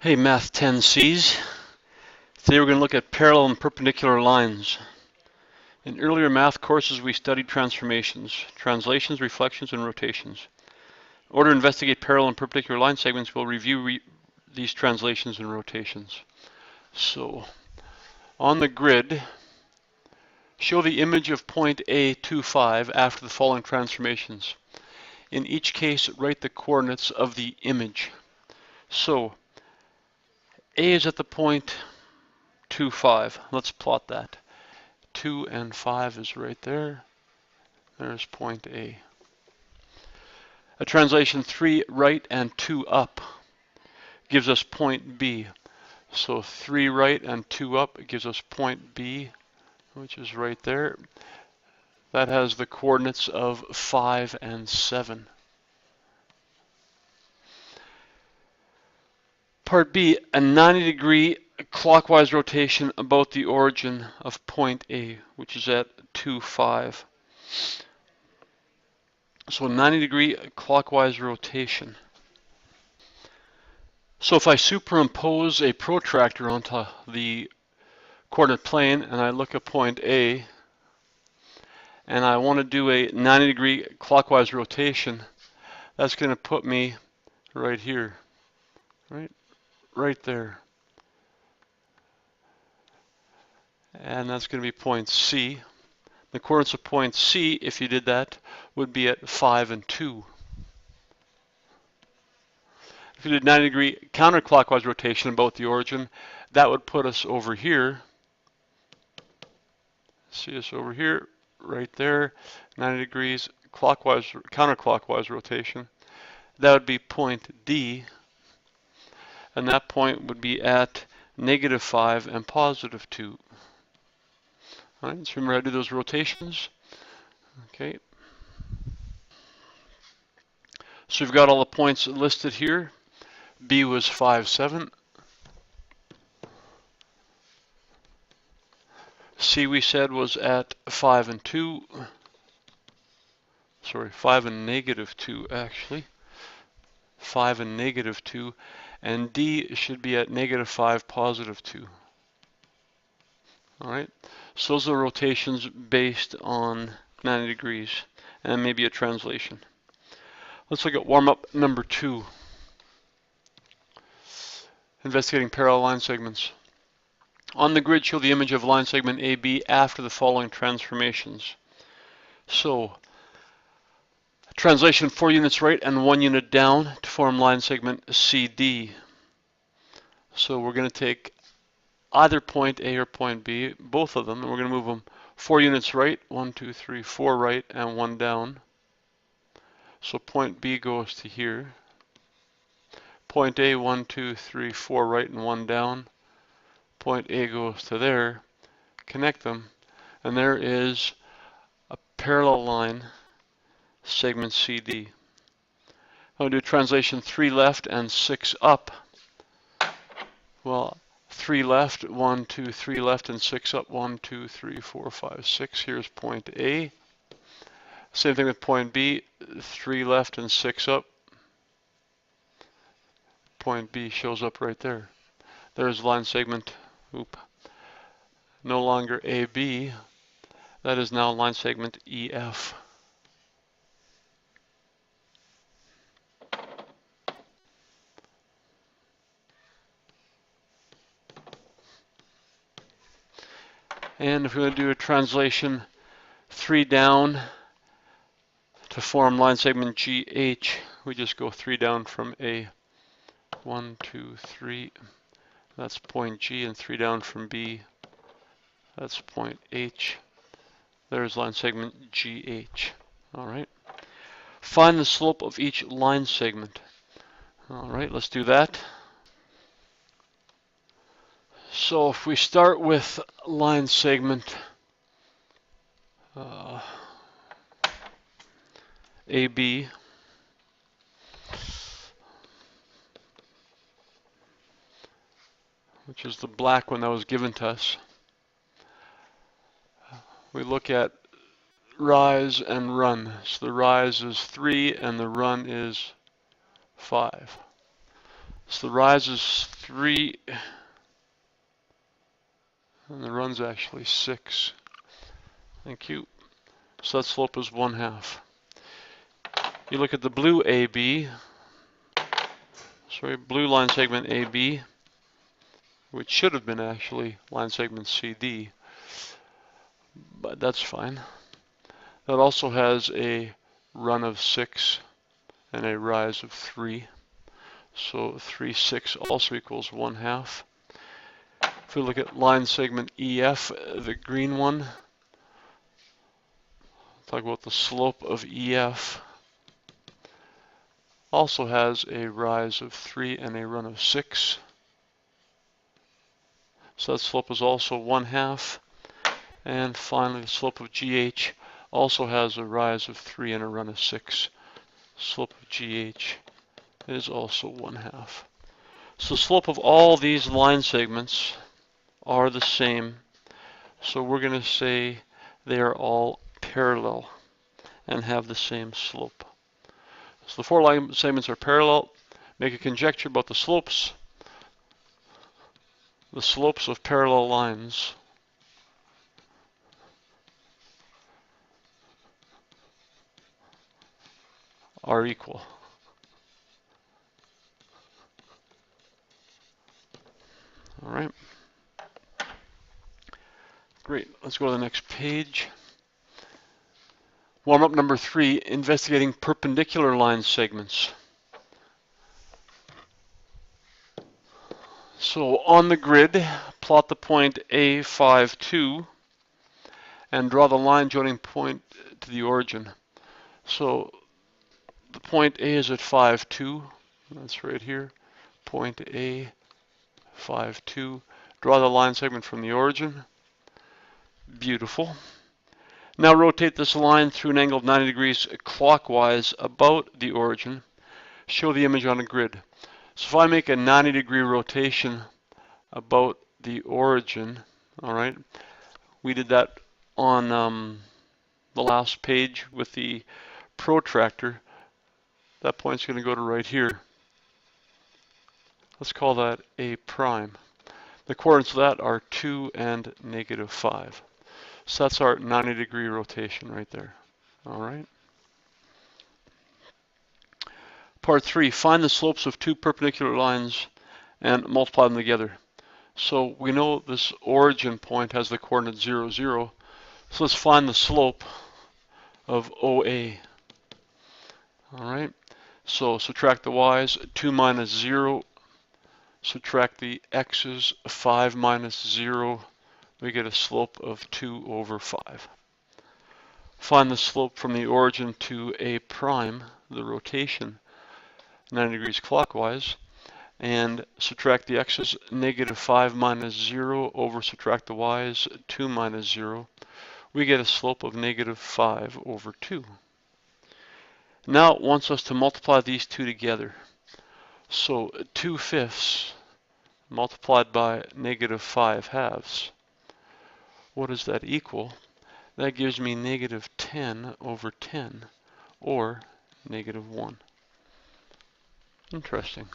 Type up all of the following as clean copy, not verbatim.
Hey Math 10Cs. Today we're going to look at parallel and perpendicular lines. In earlier math courses we studied transformations, translations, reflections, and rotations. In order to investigate parallel and perpendicular line segments, we'll review these translations and rotations. So, on the grid, show the image of point A, 2, 5 after the following transformations. In each case, write the coordinates of the image. So, A is at the point 2, 5. Let's plot that. 2 and 5 is right there. There's point A. A translation 3 right and 2 up gives us point B. So 3 right and 2 up gives us point B, which is right there. That has the coordinates of 5 and 7. Part B, a 90-degree clockwise rotation about the origin of point A, which is at 2, 5. So 90-degree clockwise rotation. So if I superimpose a protractor onto the coordinate plane and I look at point A and I want to do a 90-degree clockwise rotation, that's going to put me right here, right there. And that's going to be point C. The coordinates of point C, if you did that, would be at 5 and 2. If you did 90-degree counterclockwise rotation about the origin, that would put us over here. See us over here, right there, 90 degrees clockwise, counterclockwise rotation. That would be point D, and that point would be at -5 and +2. All right, so remember how to do those rotations? Okay. So we've got all the points listed here. B was 5, 7. C we said was at 5 and 2. Sorry, 5 and -2 actually. 5 and -2. And D should be at -5, +2. All right, so those are rotations based on 90 degrees and maybe a translation. Let's look at warm-up number 2. Investigating parallel line segments. On the grid, show the image of line segment AB after the following transformations. So, translation 4 units right and 1 unit down to form line segment CD. So we're going to take either point A or point B, both of them, and we're going to move them 4 units right, 1, 2, 3, 4 right, and 1 down. So point B goes to here. Point A, 1, 2, 3, 4 right and 1 down. Point A goes to there. Connect them, and there is a parallel line, segment CD. I'm going to do translation 3 left and 6 up. Well, 3 left, 1, 2, 3 left, and 6 up. 1, 2, 3, 4, 5, 6. Here's point A. Same thing with point B. 3 left and 6 up. Point B shows up right there. There's line segment, no longer AB. That is now line segment EF. And if we're going to do a translation 3 down to form line segment GH, we just go 3 down from A. 1, 2, 3. That's point G, and 3 down from B. That's point H. There's line segment GH. All right. Find the slope of each line segment. All right, let's do that. So if we start with line segment AB, which is the black one that was given to us, we look at rise and run. So the rise is 3 and the run is 5. So the rise is 3, and the run's actually 6. Thank you. So that slope is 1/2. You look at the blue AB, blue line segment AB, which should have been actually line segment CD, but that's fine. That also has a run of 6 and a rise of 3. So 3, 6 also equals 1/2. If we look at line segment EF, the green one, talk about the slope of EF, also has a rise of 3 and a run of 6. So that slope is also 1/2. And finally, the slope of GH also has a rise of 3 and a run of 6. Slope of GH is also 1/2. So the slope of all these line segments are the same. So we're going to say they are all parallel and have the same slope. So the 4 line segments are parallel. Make a conjecture about the slopes. The slopes of parallel lines are equal. All right. Great. Let's go to the next page. Warm-up number 3, investigating perpendicular line segments. So on the grid, plot the point A52 and draw the line joining point to the origin. So the point A is at 5,2. That's right here. Point A52. Draw the line segment from the origin. Beautiful. Now rotate this line through an angle of 90 degrees clockwise about the origin. Show the image on a grid. So if I make a 90-degree rotation about the origin, all right, we did that on the last page with the protractor. That point's going to go to right here. Let's call that A prime. The coordinates of that are 2 and -5. So that's our 90-degree rotation right there. All right. Part 3, find the slopes of 2 perpendicular lines and multiply them together. So we know this origin point has the coordinate 0, 0. So let's find the slope of OA. All right. So subtract the y's, 2 minus 0. Subtract the x's, 5 minus 0. We get a slope of 2 over 5. Find the slope from the origin to A prime, the rotation, 90 degrees clockwise, and subtract the x's, -5 minus 0 over subtract the y's, 2 minus 0. We get a slope of -5 over 2. Now it wants us to multiply these two together. So 2/5 multiplied by -5/2. What does that equal? That gives me -10 over 10, or -1. Interesting.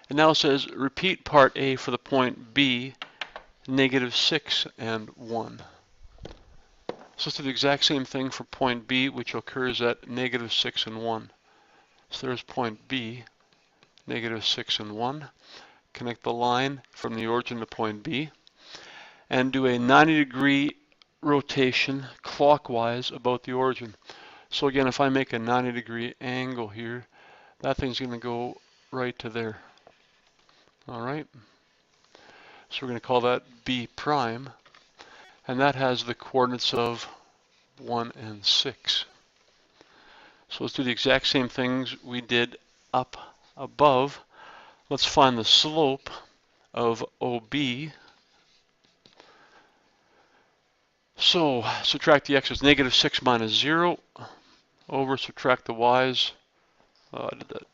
And now it says repeat part A for the point B, -6 and 1. So let's do the exact same thing for point B, which occurs at -6 and 1. So there's point B, -6 and 1. Connect the line from the origin to point B, and do a 90-degree rotation clockwise about the origin. So again, if I make a 90-degree angle here, that thing's going to go right to there. All right. So we're going to call that B prime, and that has the coordinates of 1 and 6. So let's do the exact same things we did up above. Let's find the slope of OB. So subtract the x's, -6 minus 0, over subtract the y's. I did that.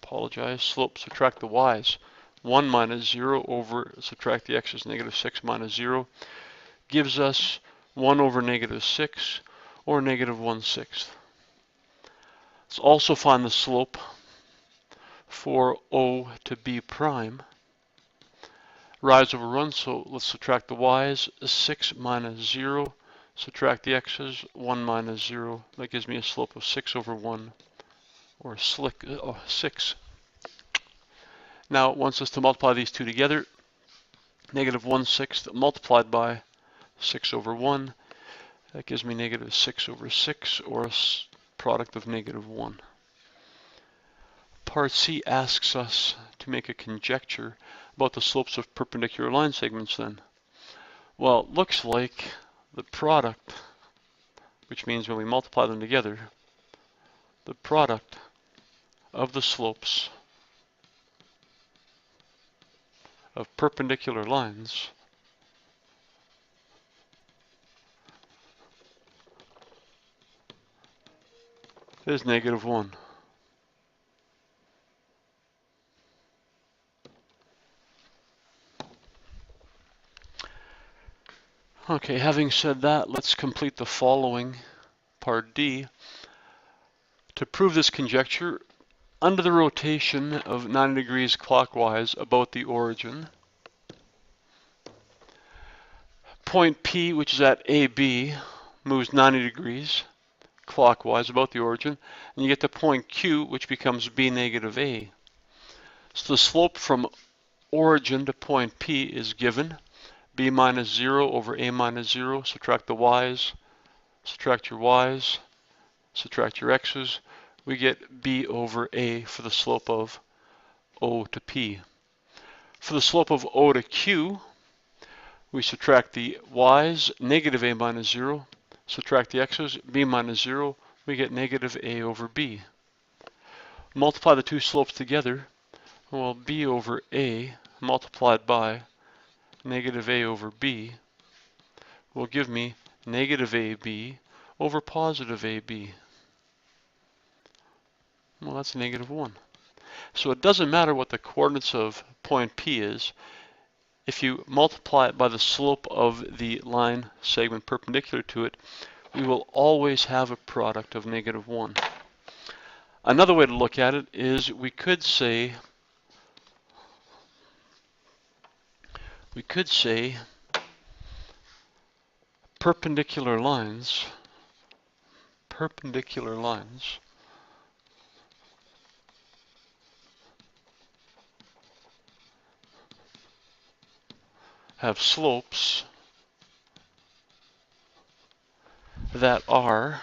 Apologize. Slope, subtract the y's. 1 minus 0 over subtract the x's, -6 minus 0, gives us 1 over -6, or -1/6. Let's also find the slope for O to B prime. Rise over run, so let's subtract the y's. 6 minus 0. Subtract the x's. 1 minus 0. That gives me a slope of 6 over 1, or 6. Now it wants us to multiply these two together. Negative 1/6 multiplied by 6 over 1. That gives me negative 6 over 6, or a product of negative 1. Part C asks us to make a conjecture about the slopes of perpendicular line segments then. Well, it looks like the product, which means when we multiply them together, the product of the slopes of perpendicular lines is negative 1. Okay, having said that, let's complete the following, part D. To prove this conjecture, under the rotation of 90 degrees clockwise about the origin, point P, which is at AB, moves 90 degrees clockwise about the origin, and you get to point Q, which becomes B negative A. So the slope from origin to point P is given. B minus 0 over A minus 0. Subtract the y's. Subtract your y's. Subtract your x's. We get B over A for the slope of O to P. For the slope of O to Q, we subtract the y's, negative A minus 0. Subtract the x's, B minus 0. We get negative A over B. Multiply the two slopes together. Well, B over A multiplied by negative A over B will give me negative AB over positive AB. Well, that's negative 1. So it doesn't matter what the coordinates of point P is. If you multiply it by the slope of the line segment perpendicular to it, we will always have a product of negative 1. Another way to look at it is we could say perpendicular lines have slopes that are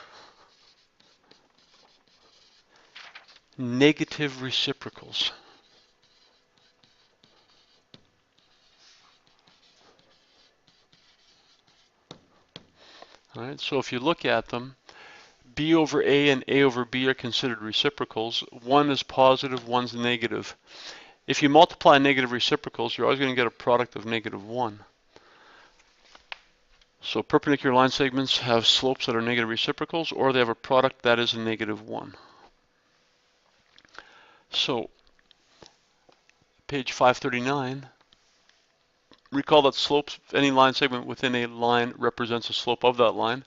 negative reciprocals. All right, so if you look at them, B over A and A over B are considered reciprocals. One is positive, one's negative. If you multiply negative reciprocals, you're always going to get a product of negative 1. So perpendicular line segments have slopes that are negative reciprocals, or they have a product that is a negative 1. So, page 539, recall that slopes of any line segment within a line represents a slope of that line.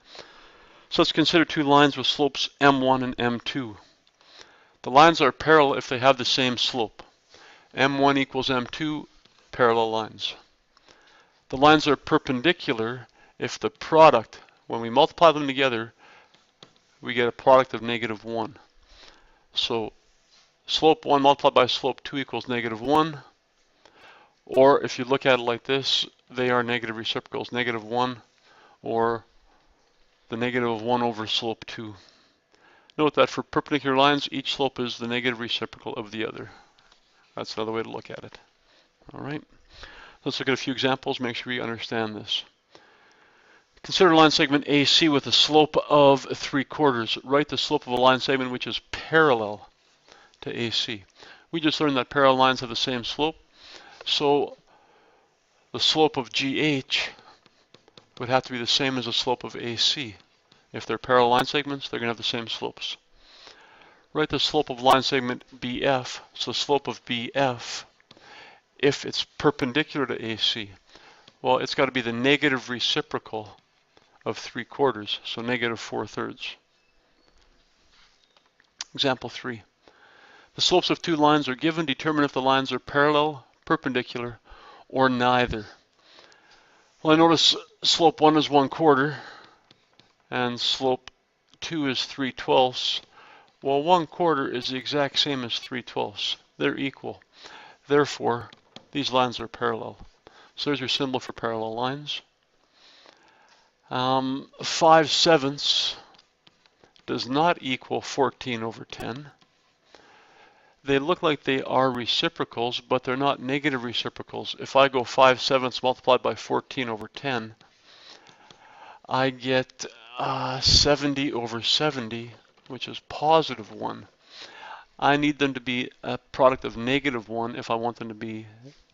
So let's consider two lines with slopes M1 and M2. The lines are parallel if they have the same slope. M1 equals M2, parallel lines. The lines are perpendicular if the product, when we multiply them together, we get a product of negative 1. So slope 1 multiplied by slope 2 equals negative 1. Or if you look at it like this, they are negative reciprocals, negative 1 or the negative of 1 over slope 2. Note that for perpendicular lines, each slope is the negative reciprocal of the other. That's another way to look at it. All right. Let's look at a few examples, make sure we understand this. Consider line segment AC with a slope of 3/4. Write the slope of a line segment which is parallel to AC. We just learned that parallel lines have the same slope, so the slope of GH would have to be the same as the slope of AC. If they're parallel line segments, they're going to have the same slopes. Write the slope of line segment BF, so slope of BF, if it's perpendicular to AC, well, it's got to be the negative reciprocal of 3/4, so negative 4/3. Example 3. The slopes of two lines are given. Determine if the lines are parallel, perpendicular, or neither. Well, I notice slope 1 is 1/4 and slope 2 is 3/12. Well, 1/4 is the exact same as 3/12. They're equal. Therefore, these lines are parallel. So there's your symbol for parallel lines. 5/7 does not equal 14/10. They look like they are reciprocals, but they're not negative reciprocals. If I go 5/7 multiplied by 14/10, I get 70/70, which is +1. I need them to be a product of -1 if I want them to be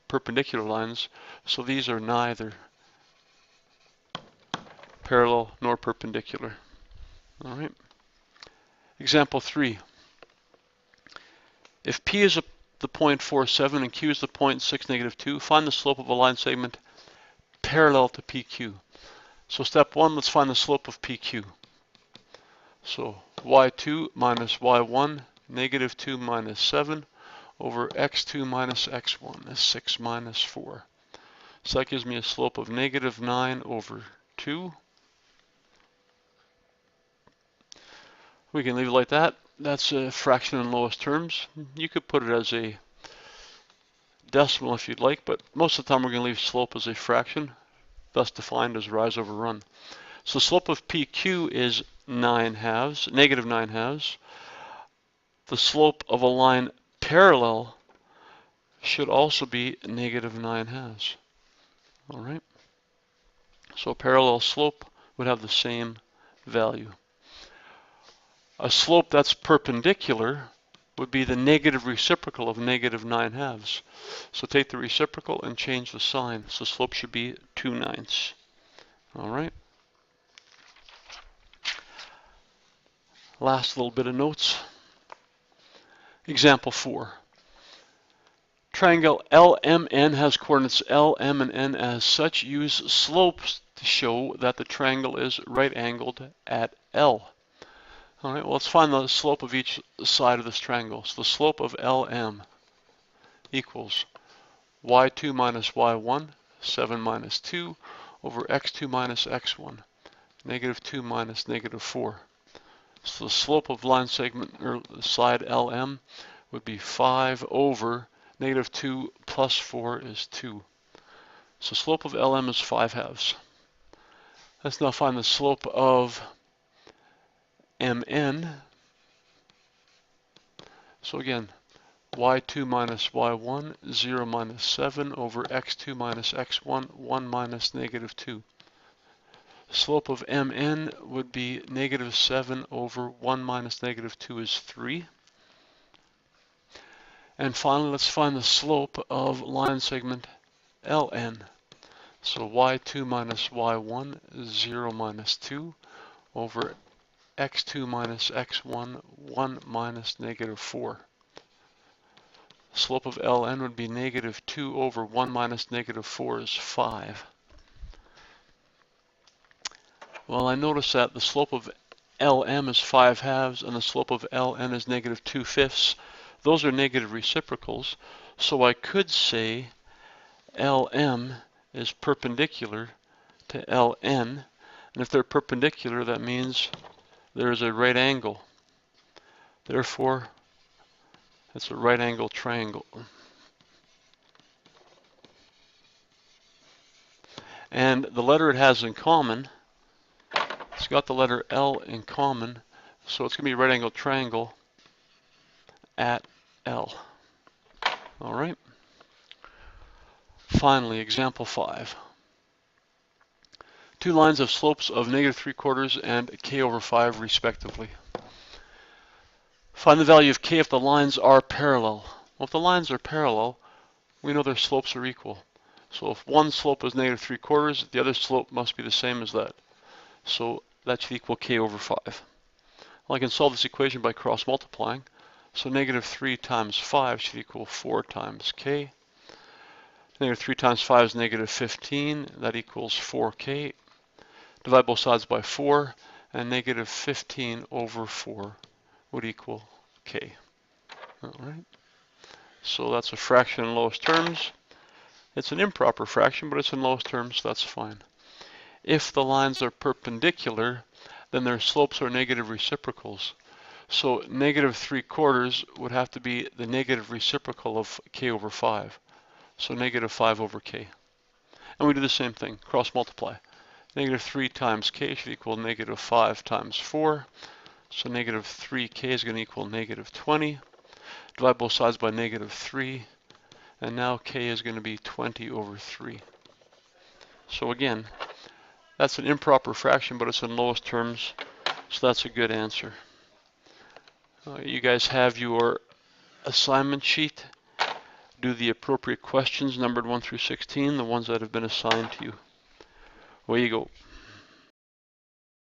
perpendicular lines. So these are neither parallel nor perpendicular. All right. Example 3. If P is the point 4,7 and Q is the point 6, -2, find the slope of a line segment parallel to PQ. So step 1, let's find the slope of PQ. So y2 minus y1, -2 minus 7 over x2 minus x1 is 6 minus 4. So that gives me a slope of -9/2. We can leave it like that. That's a fraction in lowest terms. You could put it as a decimal if you'd like, but most of the time we're going to leave slope as a fraction, thus defined as rise over run. So slope of PQ is -9/2. The slope of a line parallel should also be -9/2. All right. So a parallel slope would have the same value. A slope that's perpendicular would be the negative reciprocal of -9/2. So take the reciprocal and change the sign. So slope should be 2/9. All right. Last little bit of notes. Example 4. Triangle LMN has coordinates L, M, and N as such. Use slopes to show that the triangle is right-angled at L. All right, well, let's find the slope of each side of this triangle. So the slope of LM equals y2 minus y1, 7 minus 2, over x2 minus x1, -2 minus -4. So the slope of line segment or side LM would be 5 over -2 plus 4 is 2. So slope of LM is 5/2. Let's now find the slope of MN. So again, y2 minus y1, 0 minus 7 over x2 minus x1, 1 minus -2. Slope of MN would be -7 over 1 minus -2 is 3. And finally, let's find the slope of line segment LN. So y2 minus y1, 0 minus 2 over x2 minus x1, 1 minus -4. Slope of LN would be -2 over 1 minus -4 is 5. Well, I notice that the slope of LM is 5/2 and the slope of LN is -2/5. Those are negative reciprocals, so I could say LM is perpendicular to LN, and if they're perpendicular, that means there is a right angle. Therefore, it's a right angle triangle. And the letter it has in common, it's got the letter L in common, so it's going to be a right angle triangle at L. All right. Finally, example 5. Two lines of slopes of -3/4 and k/5 respectively. Find the value of k if the lines are parallel. Well, if the lines are parallel, we know their slopes are equal. So if one slope is -3/4, the other slope must be the same as that. So that should equal k/5. Well, I can solve this equation by cross multiplying. So -3 times 5 should equal 4 times k. -3 times 5 is -15. That equals 4k. Divide both sides by 4, and -15 over 4 would equal k. All right. So that's a fraction in lowest terms. It's an improper fraction, but it's in lowest terms, so that's fine. If the lines are perpendicular, then their slopes are negative reciprocals. So negative 3/4 would have to be the negative reciprocal of k over 5. So negative 5 over k. And we do the same thing, cross multiply. Negative 3 times k should equal negative 5 times 4. So negative 3k is going to equal negative 20. Divide both sides by negative 3. And now k is going to be 20 over 3. So again, that's an improper fraction, but it's in lowest terms. So that's a good answer. You guys have your assignment sheet. Do the appropriate questions numbered 1 through 16, the ones that have been assigned to you. Away you go.